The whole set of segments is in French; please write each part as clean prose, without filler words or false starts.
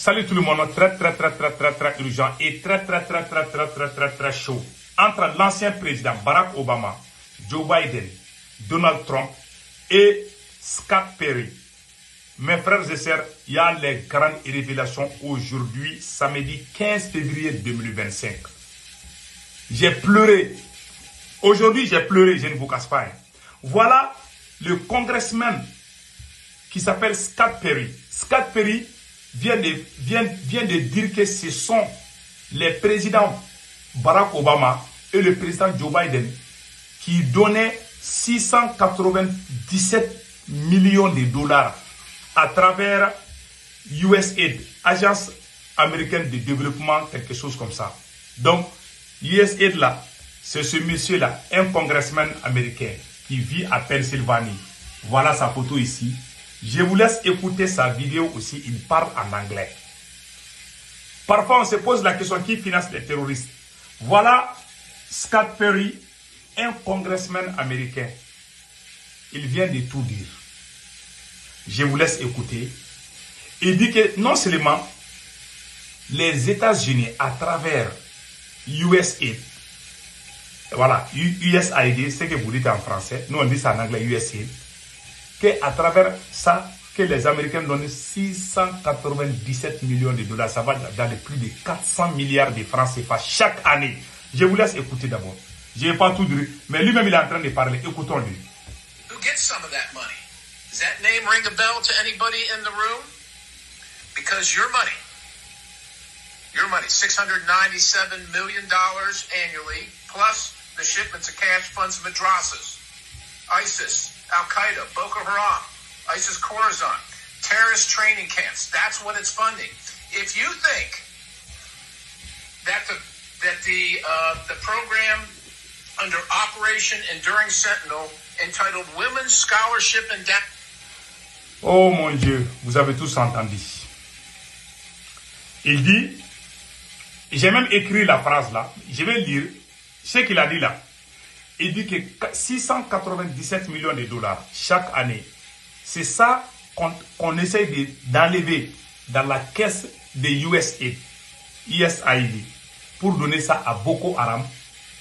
Salut tout le monde, très urgent et très chaud. Entre l'ancien président Barack Obama, Joe Biden, Donald Trump et Scott Perry. Mes frères et sœurs, il y a les grandes révélations aujourd'hui, samedi 15 février 2025. J'ai pleuré. Aujourd'hui, j'ai pleuré, je ne vous cache pas. Voilà le congressman qui s'appelle Scott Perry. Scott Perry vient de dire que ce sont les présidents Barack Obama et le président Joe Biden qui donnaient 697 millions de dollars à travers USAID, Agence américaine de développement, quelque chose comme ça. Donc, USAID là, c'est ce monsieur-là, un congressman américain qui vit à Pennsylvanie. Voilà sa photo ici. Je vous laisse écouter sa vidéo aussi, il parle en anglais. Parfois, on se pose la question, qui finance les terroristes? Voilà Scott Perry, un congressman américain. Il vient de tout dire. Je vous laisse écouter. Il dit que non seulement les États-Unis, à travers USAID, voilà, USAID, c'est ce que vous dites en français, nous on dit ça en anglais, USAID, qu'à travers ça, que les Américains donnent 697 millions de dollars. Ça va dans les plus de 400 milliards de francs CFA chaque année. Je vous laisse écouter d'abord. Je n'ai pas tout dit, mais lui-même il est en train de parler. Écoutons-lui. Who gets some of that money? Does that name ring a bell to anybody in the room? Because your money, $697 million annually, plus the shipments of cash funds of madrasas, ISIS, Al-Qaeda, Boko Haram, ISIS Khorasan, terrorist training camps. That's what it's funding. If you think that the program under Operation Enduring Sentinel entitled Women's Scholarship and Oh mon Dieu, vous avez tous entendu. Il dit, j'ai même écrit la phrase là, je vais lire ce qu'il a dit là. Il dit que 697 millions de dollars chaque année, c'est ça qu'on essaie d'enlever dans la caisse de USAID, pour donner ça à Boko Haram,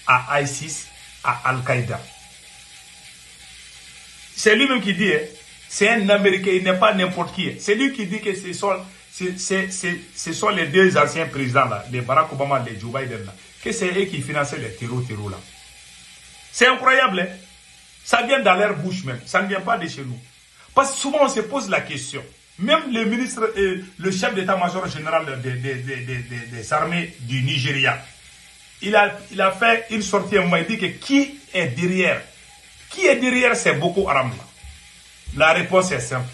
à ISIS, à Al-Qaïda. C'est lui-même qui dit, c'est un Américain, il n'est pas n'importe qui. C'est lui qui dit que ce sont les deux anciens présidents là, les Barack Obama et les Joe Biden là, que c'est eux qui finançaient les terroristes là. C'est incroyable, hein? Ça vient dans leur bouche même, ça ne vient pas de chez nous. Parce que souvent on se pose la question, même le ministre et le chef d'état-major général des armées du Nigeria, il a fait une sortie, il dit que qui est derrière ces Boko Haram là? La réponse est simple,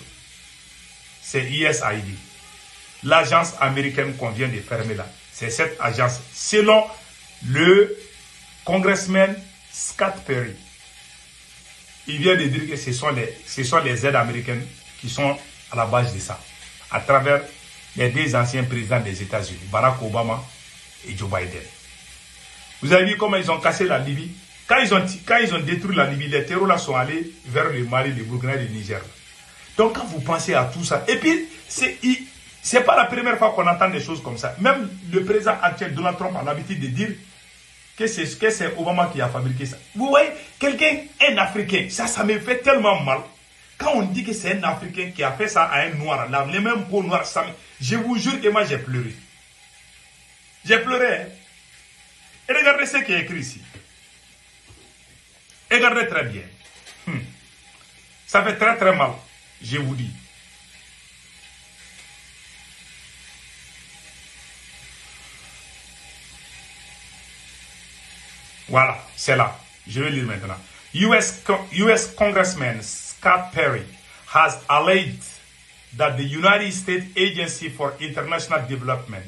c'est USAID, l'agence américaine qu'on vient de fermer là. C'est cette agence, selon le congressman Scott Perry. Il vient de dire que ce sont les aides américaines qui sont à la base de ça, à travers les deux anciens présidents des États-Unis, Barack Obama et Joe Biden. Vous avez vu comment ils ont cassé la Libye? Quand ils ont détruit la Libye, les terroristes sont allés vers le Mali, le Burkina et le Niger. Donc quand vous pensez à tout ça, et puis c'est pas la première fois qu'on entend des choses comme ça. Même le président actuel Donald Trump a l'habitude de dire que c'est Obama qui a fabriqué ça. Vous voyez, quelqu'un, un Africain, ça me fait tellement mal. Quand on dit que c'est un Africain qui a fait ça à un noir, là, les mêmes peaux noires, je vous jure que moi j'ai pleuré. J'ai pleuré. Hein? Et regardez ce qui est écrit ici. Regardez très bien. Ça fait très mal, je vous dis. Voilà, c'est là. Je vais lire maintenant. US Congressman Scott Perry has alleged that the United States Agency for International Development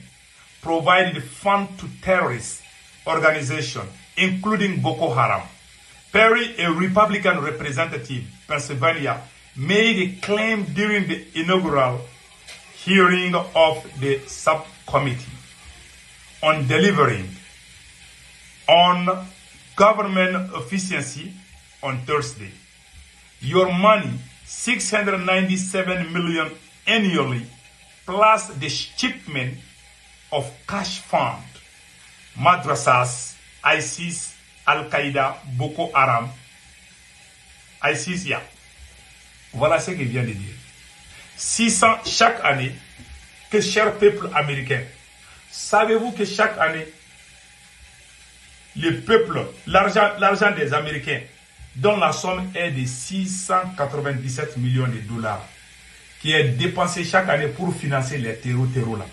provided funds to terrorist organizations, including Boko Haram. Perry, a Republican representative, Pennsylvania, made a claim during the inaugural hearing of the subcommittee on delivering on government efficiency on Thursday. Your money, $697 million annually, plus the shipment of cash fund, madrasas, ISIS, Al-Qaïda, Boko Haram, ISIS, yeah. Voilà ce qu'il vient de dire. 600 chaque année, que cher peuple américain, savez-vous que chaque année, le peuple, l'argent des Américains, dont la somme est de 697 millions de dollars, qui est dépensé chaque année pour financer les terreaux là.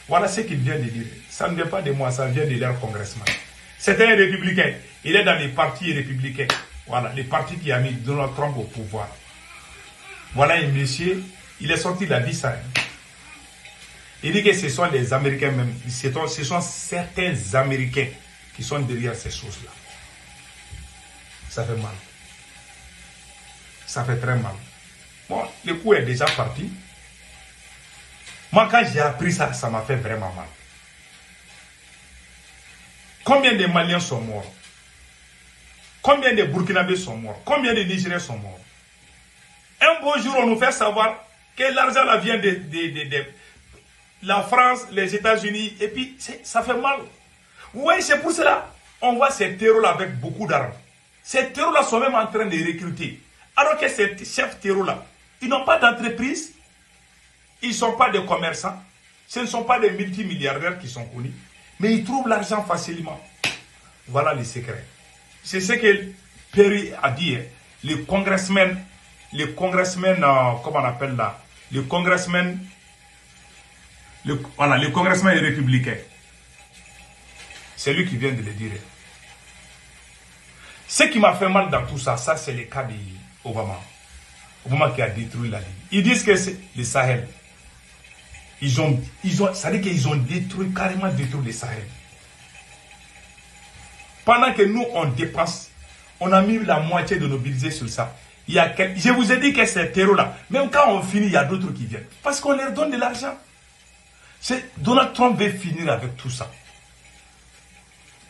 Voilà ce qu'il vient de dire. Ça ne vient pas de moi, ça vient de leur congressman. C'est un républicain. Il est dans les partis républicains. Voilà, les partis qui ont mis Donald Trump au pouvoir. Voilà un monsieur, il est sorti, il a dit ça. Il dit que ce sont les Américains même, ce sont certains Américains qui sont derrière ces choses-là. Ça fait mal. Ça fait très mal. Bon, le coup est déjà parti. Moi, quand j'ai appris ça, ça m'a fait vraiment mal. Combien de Maliens sont morts? Combien de Burkinabés sont morts? Combien de Nigériens sont morts? Un beau jour, on nous fait savoir que l'argent là vient de la France, les États-Unis, et puis ça fait mal. Oui, c'est pour cela on voit ces terreurs-là avec beaucoup d'armes. Ces terreurs-là sont même en train de recruter. Alors que ces chefs terreurs-là, ils n'ont pas d'entreprise, ils ne sont pas des commerçants, ce ne sont pas des multimilliardaires qui sont connus, mais ils trouvent l'argent facilement. Voilà le secret. C'est ce que Perry a dit, hein. Les congressmen, comment on appelle là, les congressmen républicains. C'est lui qui vient de le dire. Ce qui m'a fait mal dans tout ça, c'est le cas d'Obama. Obama qui a détruit la Libye. Ils disent que c'est le Sahel. Ça veut dire qu'ils ont carrément détruit le Sahel. Pendant que nous, on dépense, on a mis la moitié de nos budgets sur ça. Je vous ai dit que ces terreaux-là, même quand on finit, il y a d'autres qui viennent. Parce qu'on leur donne de l'argent. Donald Trump veut finir avec tout ça.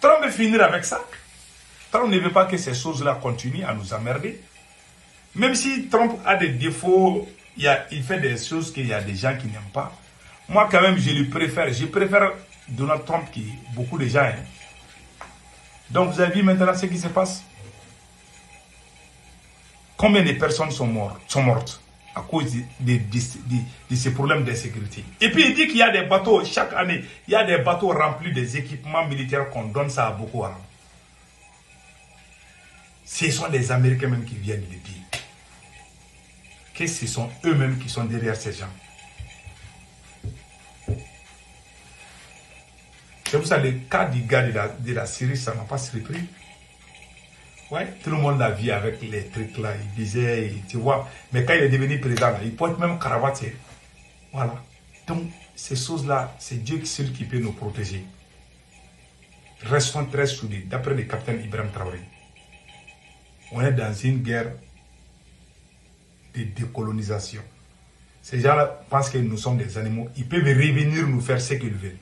Trump veut finir avec ça. Trump ne veut pas que ces choses-là continuent à nous emmerder. Même si Trump a des défauts, il fait des choses qu'il y a des gens qui n'aiment pas. Moi, quand même, je préfère Donald Trump qui beaucoup de gens. Hein. Donc, vous avez vu maintenant ce qui se passe? Combien de personnes sont mortes à cause de ces problèmes d'insécurité? Et puis, il dit qu'il y a des bateaux, chaque année, il y a des bateaux remplis des équipements militaires qu'on donne ça à Boko Haram. Ce sont les Américains même qui viennent le dire. Que ce sont eux-mêmes qui sont derrière ces gens. C'est pour ça que le cas du gars de la Syrie, ça ne m'a pas surpris. Ouais, tout le monde l'a vu avec les trucs là. Il disait, tu vois, mais quand il est devenu président, là, il porte même cravate. Voilà. Donc, ces choses-là, c'est Dieu seul qui peut nous protéger. Restons très soudés, d'après le capitaine Ibrahim Traoré. On est dans une guerre de décolonisation. Ces gens-là pensent que nous sommes des animaux. Ils peuvent revenir nous faire ce qu'ils veulent.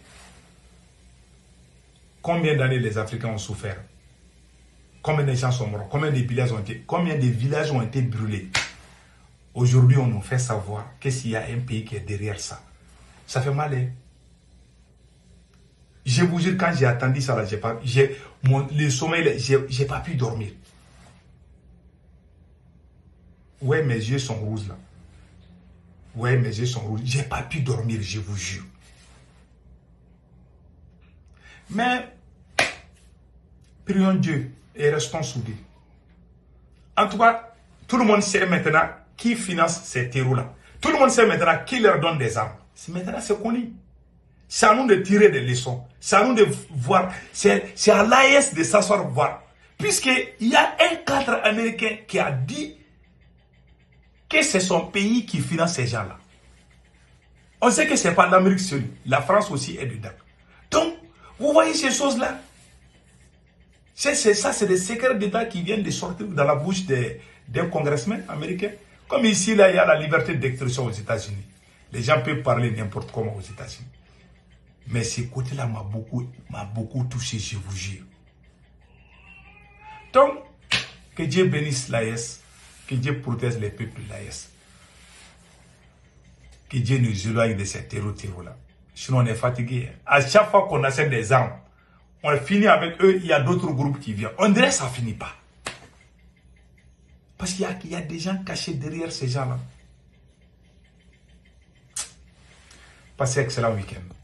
Combien d'années les Africains ont souffert? Combien de gens sont morts? Combien de villages ont été brûlés? Aujourd'hui, on nous fait savoir qu'il y a un pays qui est derrière ça. Ça fait mal, hein? Je vous jure, quand j'ai attendu ça, là, le sommeil, j'ai pas pu dormir. Ouais, mes yeux sont rouges là. Ouais, mes yeux sont rouges. J'ai pas pu dormir, je vous jure. Mais, prions Dieu et restons soudés. En tout cas, tout le monde sait maintenant qui finance ces terreaux-là. Tout le monde sait maintenant qui leur donne des armes. Maintenant, c'est connu. C'est à nous de tirer des leçons. C'est à nous de voir. C'est à l'AES de s'asseoir voir. Puisqu'il y a un cadre américain qui a dit que c'est son pays qui finance ces gens-là. On sait que ce n'est pas l'Amérique seule. La France aussi est dedans. Donc, vous voyez ces choses-là. C'est des secrets d'État qui viennent de sortir dans la bouche d'un congressman américain. Comme ici, là, il y a la liberté d'expression aux États-Unis. Les gens peuvent parler n'importe comment aux États-Unis. Mais ce côté-là m'a beaucoup touché, je vous jure. Donc, que Dieu bénisse l'AES, que Dieu protège les peuples de l'AES. Que Dieu nous éloigne de ces terreaux-là. Sinon, on est fatigué. À chaque fois qu'on achète des armes, on finit avec eux, il y a d'autres groupes qui viennent. On dirait que ça ne finit pas. Parce qu'il y a des gens cachés derrière ces gens-là. Passez un excellent week-end.